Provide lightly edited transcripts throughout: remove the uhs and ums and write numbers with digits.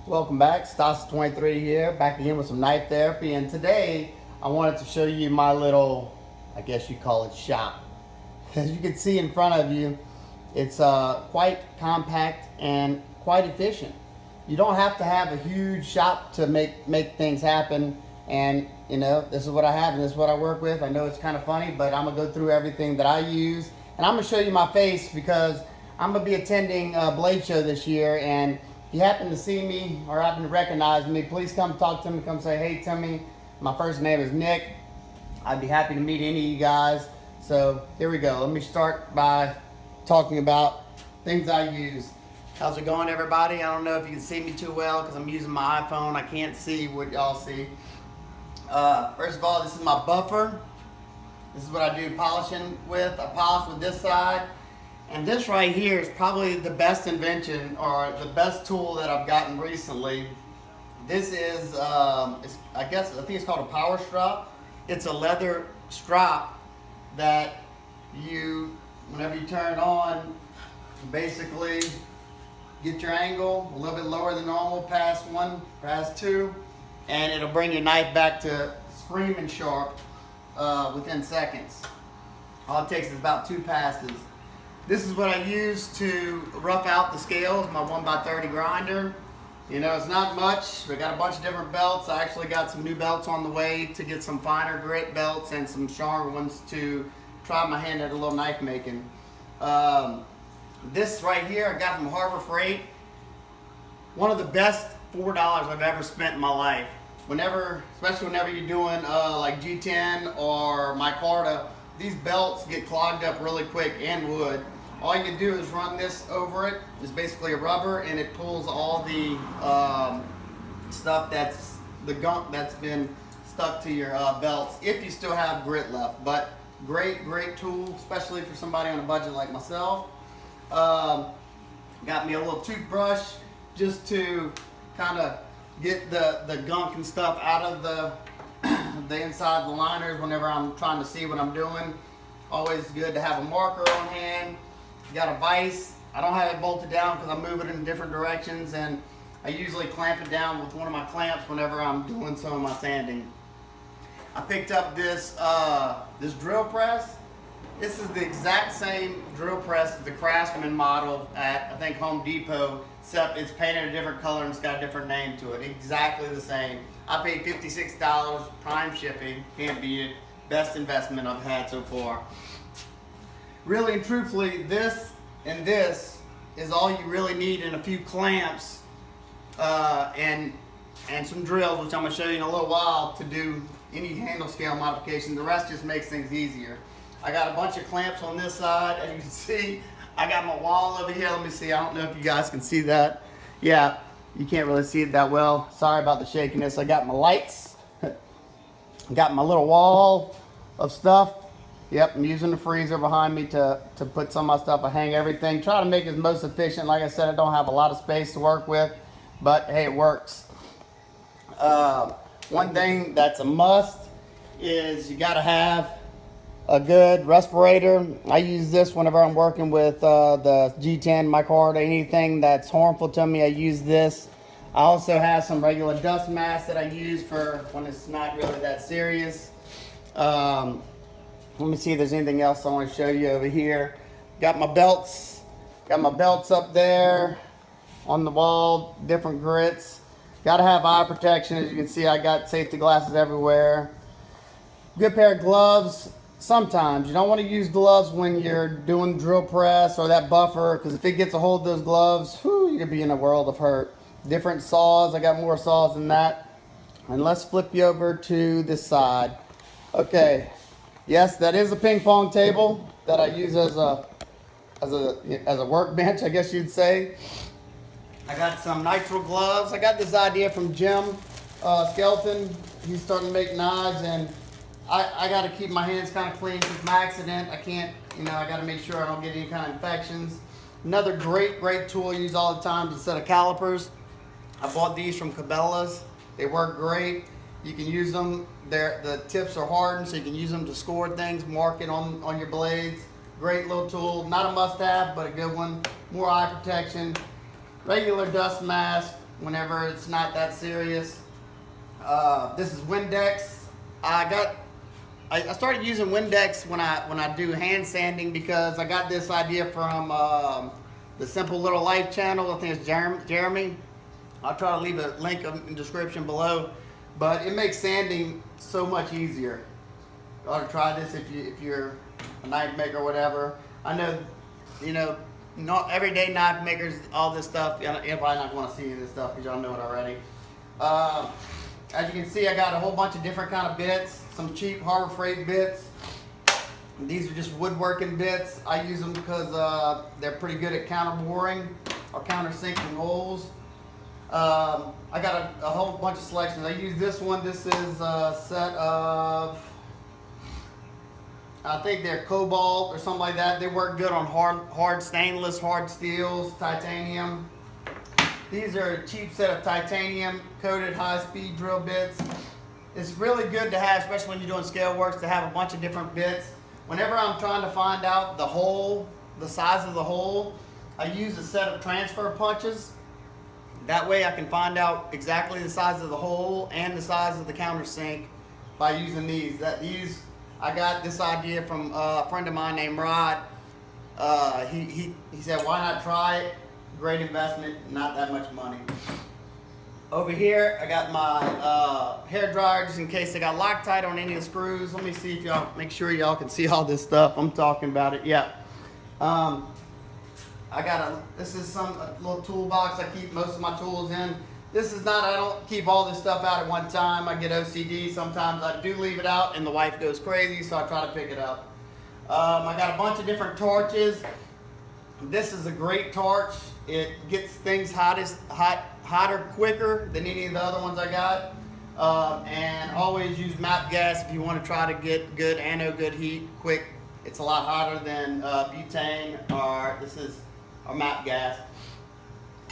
Welcome back, Stas23 here, back again with some knife therapy, and today I wanted to show you my little, I guess you call it shop. As you can see in front of you, it's quite compact and quite efficient. You don't have to have a huge shop to make things happen, and you know, this is what I have and this is what I work with. I know it's kind of funny, but I'm gonna go through everything that I use, and I'm gonna show you my face because I'm gonna be attending a Blade Show this year, and if you happen to see me or happen to recognize me, please come talk to me. Come say, hey, Timmy, my first name is Nick. I'd be happy to meet any of you guys. So here we go. Let me start by talking about things I use. How's it going, everybody? I don't know if you can see me too well because I'm using my iPhone. I can't see what y'all see. First of all, this is my buffer. This is what I do polishing with. I polish with this side. And this right here is probably the best invention or the best tool that I've gotten recently. This is, I think it's called a power strap. It's a leather strap that whenever you turn it on, basically get your angle a little bit lower than normal, past one, past two, and it'll bring your knife back to screaming sharp within seconds. All it takes is about 2 passes. This is what I use to rough out the scales, my 1x30 grinder. You know, it's not much. We got a bunch of different belts. I actually got some new belts on the way to get some finer grit belts and some stronger ones to try my hand at a little knife making. This right here I got from Harbor Freight. One of the best $4 I've ever spent in my life. Especially whenever you're doing like G10 or micarta, these belts get clogged up really quick and wood. All you do is run this over it. It's basically a rubber, and it pulls all the stuff the gunk that's been stuck to your belts, if you still have grit left. But great tool, especially for somebody on a budget like myself. Got me a little toothbrush just to kind of get the gunk and stuff out of the inside of the liners whenever I'm trying to see what I'm doing. Always good to have a marker on hand. Got a vise. I don't have it bolted down because I move it in different directions, and I usually clamp it down with one of my clamps whenever I'm doing some of my sanding. I picked up this drill press. This is the exact same drill press as the Craftsman model at, I think, Home Depot, except it's painted a different color and it's got a different name to it. Exactly the same. I paid $56, prime shipping, can't beat it. Best investment I've had so far. Really and truthfully, this and this is all you really need, and a few clamps and some drills, which I'm going to show you in a little while, to do any handle scale modification. The rest just makes things easier. I got a bunch of clamps on this side. As you can see, I got my wall over here. Let me see. I don't know if you guys can see that. Yeah, you can't really see it that well. Sorry about the shakiness. I got my lights. Got my little wall of stuff. Yep, I'm using the freezer behind me to put some of my stuff. I hang everything. Try to make it most efficient. Like I said, I don't have a lot of space to work with, but hey, it works. One thing that's a must is you got to have a good respirator. I use this whenever I'm working with the G10, micarta, anything that's harmful to me, I use this. I also have some regular dust masks that I use for when it's not really that serious. Let me see if there's anything else I want to show you over here. Got my belts. Got my belts up there on the wall, different grits. Got to have eye protection. As you can see, I got safety glasses everywhere. Good pair of gloves. Sometimes you don't want to use gloves when you're doing drill press or that buffer, because if it gets a hold of those gloves, whew, you could be in a world of hurt. Different saws. I got more saws than that. And let's flip you over to this side. Okay. Yes, that is a ping pong table that I use as a workbench, I guess you'd say. I got some nitrile gloves. I got this idea from Jim Skelton. He's starting to make knives, and I got to keep my hands kind of clean with my accident. I can't, I got to make sure I don't get any kind of infections. Another great tool I use all the time is a set of calipers. I bought these from Cabela's. They work great. You can use them. The tips are hardened, so you can use them to score things, mark it on your blades. Great little tool. Not a must-have, but a good one. More eye protection. Regular dust mask. whenever it's not that serious. This is Windex. I started using Windex when I do hand sanding because I got this idea from the Simple Little Life channel. I think it's Jeremy. I'll try to leave a link in the description below. But it makes sanding so much easier. You ought to try this if you're a knife maker or whatever. I know, you know, not everyday knife makers, all this stuff. You're probably not going to see any of this stuff because y'all know it already. As you can see, I got a whole bunch of different kind of bits. Some cheap Harbor Freight bits. These are just woodworking bits. I use them because they're pretty good at counter boring or counter sinking holes. I got a whole bunch of selections. I use this one. This is a set of, I think they're cobalt or something like that. They work good on hard stainless, hard steels, titanium. These are a cheap set of titanium coated high-speed drill bits. It's really good to have, especially when you're doing scale works, to have a bunch of different bits. Whenever I'm trying to find out the hole, the size of the hole, I use a set of transfer punches. That way I can find out exactly the size of the hole and the size of the countersink by using these. I got this idea from a friend of mine named Rod. He said, why not try it? Great investment, not that much money. Over here, I got my hair dryer just in case they got Loctite on any of the screws. Let me see if y'all, make sure y'all can see all this stuff. I'm talking about it, yeah. This is a little toolbox I keep most of my tools in. This is not, I don't keep all this stuff out at one time. I get OCD. Sometimes I do leave it out and the wife goes crazy, so I try to pick it up. I got a bunch of different torches. This is a great torch. It gets things hotter quicker than any of the other ones I got. And always use MAP gas if you want to try to get good good heat quick. It's a lot hotter than butane, or this is our MAP gas.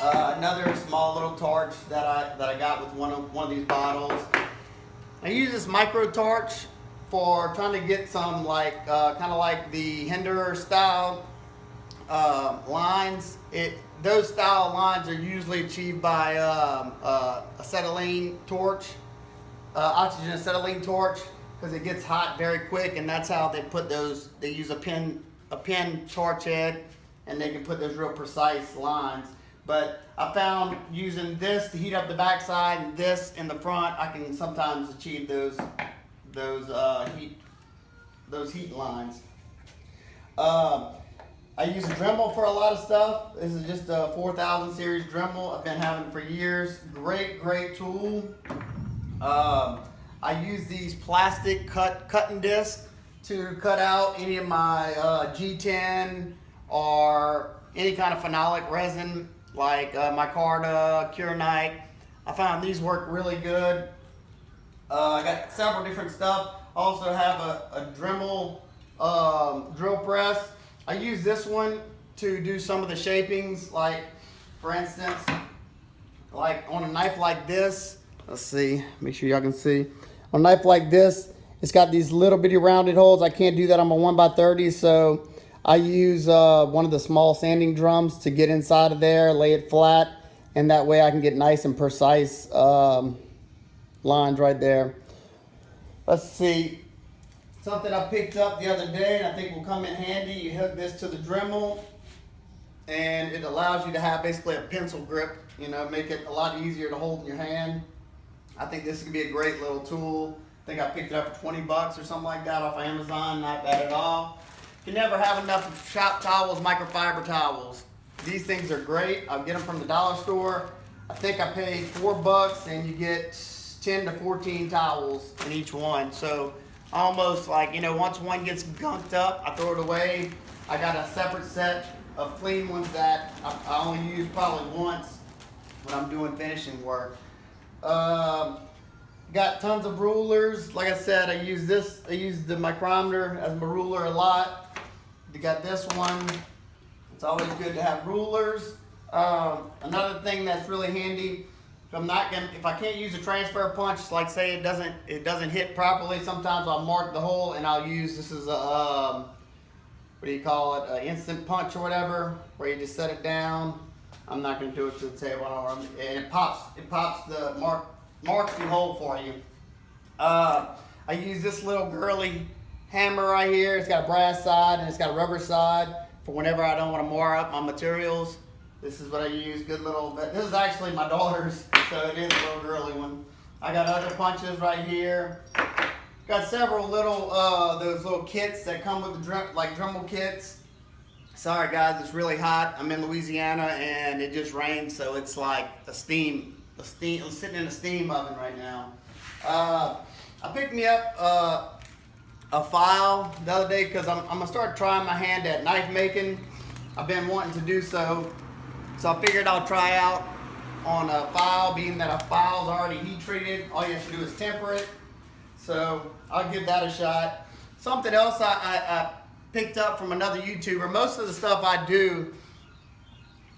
Another small little torch that I got with one of these bottles. I use this micro torch for trying to get some kind of like the Hinderer style lines. Those style lines are usually achieved by acetylene torch, oxygen acetylene torch, because it gets hot very quick, and that's how they put those. They use a pin torch head, and they can put those real precise lines. But I found using this to heat up the backside and this in the front, I can sometimes achieve those heat lines. I use a Dremel for a lot of stuff. This is just a 4000 series Dremel. I've been having it for years. Great tool. I use these plastic cutting discs to cut out any of my G10 or any kind of phenolic resin like micarta, Curonite. I found these work really good. I got several different stuff. I also have a Dremel drill press. I use this one to do some of the shapings, like for instance, like on a knife like this. Let's see, make sure y'all can see. On a knife like this, it's got these little bitty rounded holes. I can't do that on my 1x30, so I use one of the small sanding drums to get inside of there, lay it flat, and that way I can get nice and precise lines right there. Let's see. Something I picked up the other day and I think will come in handy. You hook this to the Dremel and it allows you to have basically a pencil grip, you know, make it a lot easier to hold in your hand. I think this could be a great little tool. I think I picked it up for 20 bucks or something like that off of Amazon, not bad at all. You can never have enough of shop towels, microfiber towels. These things are great. I'll get them from the dollar store. I think I paid $4 and you get 10 to 14 towels in each one. So almost like, you know, once one gets gunked up, I throw it away. I got a separate set of clean ones that I only use probably once when I'm doing finishing work. Got tons of rulers. Like I said, I use the micrometer as my ruler a lot. You got this one. It's always good to have rulers. Another thing that's really handy, if I can't use a transfer punch, like say it doesn't hit properly, sometimes I'll mark the hole and I'll use, this is a, what do you call it, an instant punch or whatever, where you just set it down. I'm not going to do it to the table, and it pops the marks the hole for you. I use this little girly hammer right here. It's got a brass side and it's got a rubber side for whenever I don't want to mar up my materials. This is what I use. Good little bit. This is actually my daughter's, so it is a little girly one. I got other punches right here. Got several little those little kits that come with the Dremel kits. Sorry guys, it's really hot. I'm in Louisiana and it just rained, so it's like I'm sitting in a steam oven right now. I picked me up a file the other day because I'm gonna start trying my hand at knife making. I've been wanting to do so I figured I'll try out on a file, being that a file's already heat treated. All you have to do is temper it. So I'll give that a shot. Something else I picked up from another YouTuber. Most of the stuff I do,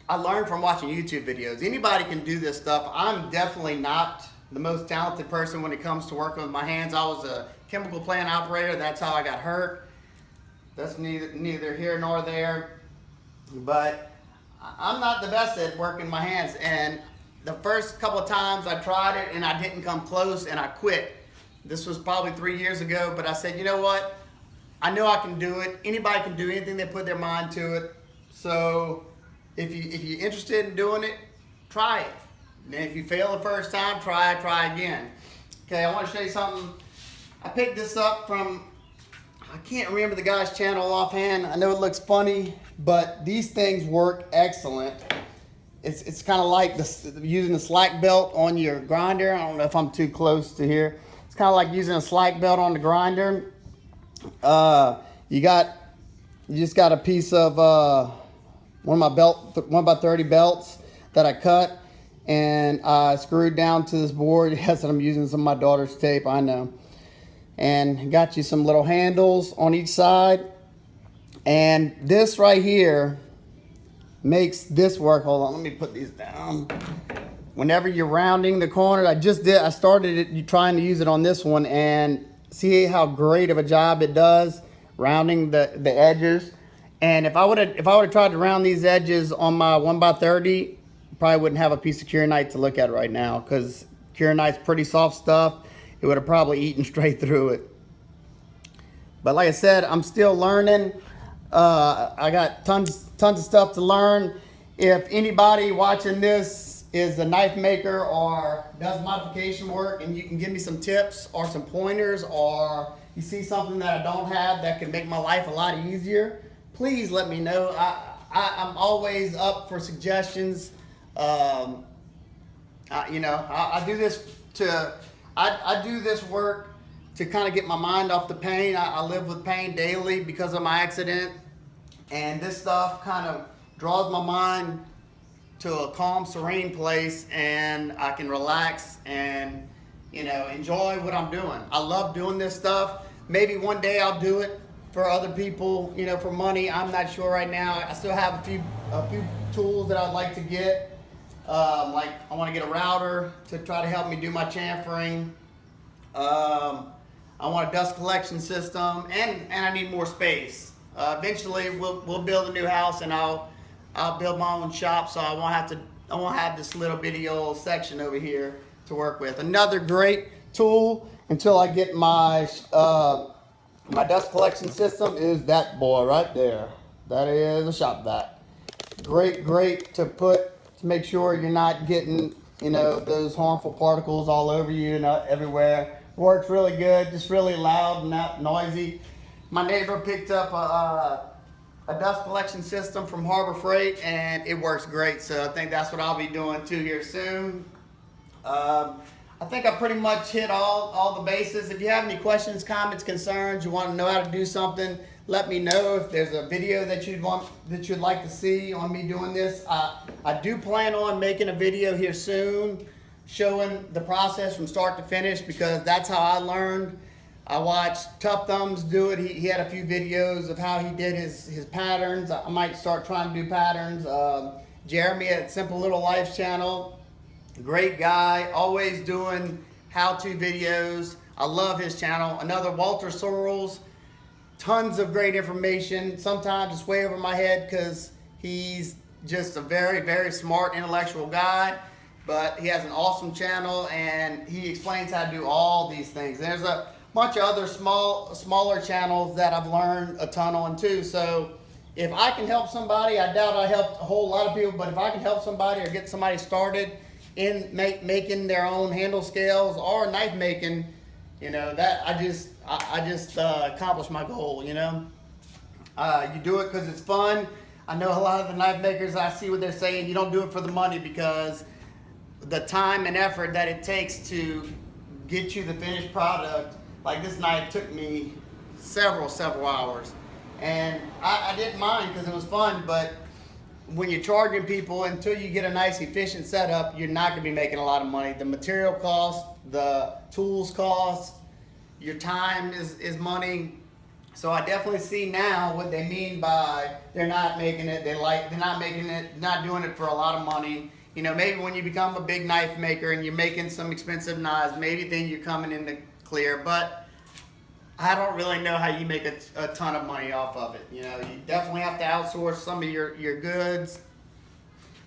I learned from watching YouTube videos. Anybody can do this stuff. I'm definitely not the most talented person when it comes to working with my hands. I was a chemical plant operator. That's how I got hurt. That's neither here nor there. But I'm not the best at working my hands. And the first couple of times I tried it and I didn't come close and I quit. This was probably 3 years ago, but I said, you know what? I know I can do it. Anybody can do anything they put their mind to it. So if you're interested in doing it, try it. And if you fail the first time, try again. Okay, I want to show you something. I picked this up from, I can't remember the guy's channel offhand. I know it looks funny, but these things work excellent. It's kind of like using a slack belt on your grinder. I don't know if I'm too close to here. It's kind of like using a slack belt on the grinder. You just got a piece of one of my 1x30 belts that I cut, and I screwed down to this board. Yes, I'm using some of my daughter's tape, I know. And got you some little handles on each side. And this right here makes this work. Hold on, let me put these down. Whenever you're rounding the corner, I started it trying to use it on this one, and see how great of a job it does rounding the edges. And if I would have tried to round these edges on my 1x30, probably wouldn't have a piece of Keuronite to look at right now, because Keuronite's pretty soft stuff. It would have probably eaten straight through it. But like I said, I'm still learning. I got tons of stuff to learn. If anybody watching this is a knife maker or does modification work, and you can give me some tips or some pointers, or you see something that I don't have that can make my life a lot easier, please let me know. I'm always up for suggestions. I do this work to kind of get my mind off the pain. I live with pain daily because of my accident, and this stuff kind of draws my mind to a calm, serene place, and I can relax and enjoy what I'm doing. I love doing this stuff. Maybe one day I'll do it for other people, for money. I'm not sure right now. I still have a few tools that I'd like to get. Like I want to get a router to try to help me do my chamfering. I want a dust collection system, and I need more space. Eventually, we'll build a new house, and I'll build my own shop, so I won't have this little bitty old section over here to work with. Another great tool until I get my my dust collection system is that boy right there. That is a shop vac. Great to make sure you're not getting those harmful particles all over you and everywhere. Works really good, just really loud and not noisy. My neighbor picked up a dust collection system from Harbor Freight, and it works great. So I think that's what I'll be doing too here soon. I think I pretty much hit all the bases. If you have any questions, comments, concerns, you want to know how to do something, let me know. If there's a video that you'd like to see on me doing this, I do plan on making a video here soon showing the process from start to finish, because that's how I learned. I watched Tough Thumbs do it. He had a few videos of how he did his patterns. I might start trying to do patterns. Jeremy at Simple Little Life channel, great guy, always doing how-to videos. I love his channel. Another Walter Sorrells, tons of great information. Sometimes it's way over my head because he's just a very, very smart, intellectual guy, but he has an awesome channel and he explains how to do all these things. There's a bunch of other smaller channels that I've learned a ton on too. So if I can help somebody, I doubt I helped a whole lot of people, but if I can help somebody or get somebody started in making their own handle scales or knife making, you know, that I just accomplished my goal, you know. You do it because it's fun. I know a lot of the knife makers, I see what they're saying, you don't do it for the money, because the time and effort that it takes to get you the finished product, like this knife took me several hours. And I didn't mind because it was fun, but when you're charging people, until you get a nice efficient setup, you're not going to be making a lot of money. The material cost, the tools cost, your time is money. So I definitely see now what they mean by they're not making it, not doing it for a lot of money. You know, maybe when you become a big knife maker and you're making some expensive knives, maybe then you're coming in the clear. But I don't really know how you make a ton of money off of it. You know, you definitely have to outsource some of your goods.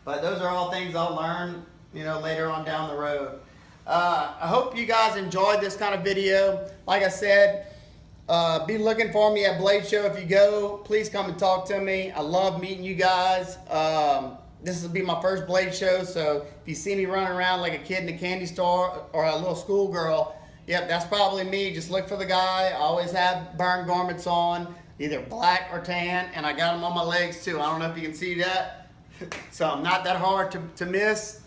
But those are all things I'll learn, you know, later on down the road. I hope you guys enjoyed this kind of video. Like I said, be looking for me at Blade Show. If you go, please come and talk to me. I love meeting you guys. This will be my first Blade Show, so if you see me running around like a kid in a candy store or a little schoolgirl, yep, that's probably me. Just look for the guy. I always have burn garments on, either black or tan, and I got them on my legs too. I don't know if you can see that. So I'm not that hard to miss.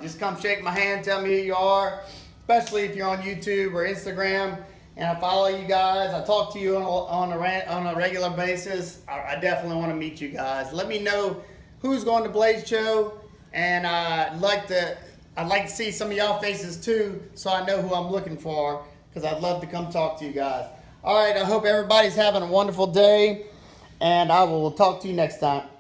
Just come shake my hand, tell me who you are, especially if you're on YouTube or Instagram. And I follow you guys. I talk to you on a regular basis. I definitely want to meet you guys. Let me know who's going to Blade Show, and I'd like to see some of y'all faces too, so I know who I'm looking for, because I'd love to come talk to you guys. All right, I hope everybody's having a wonderful day, and I will talk to you next time.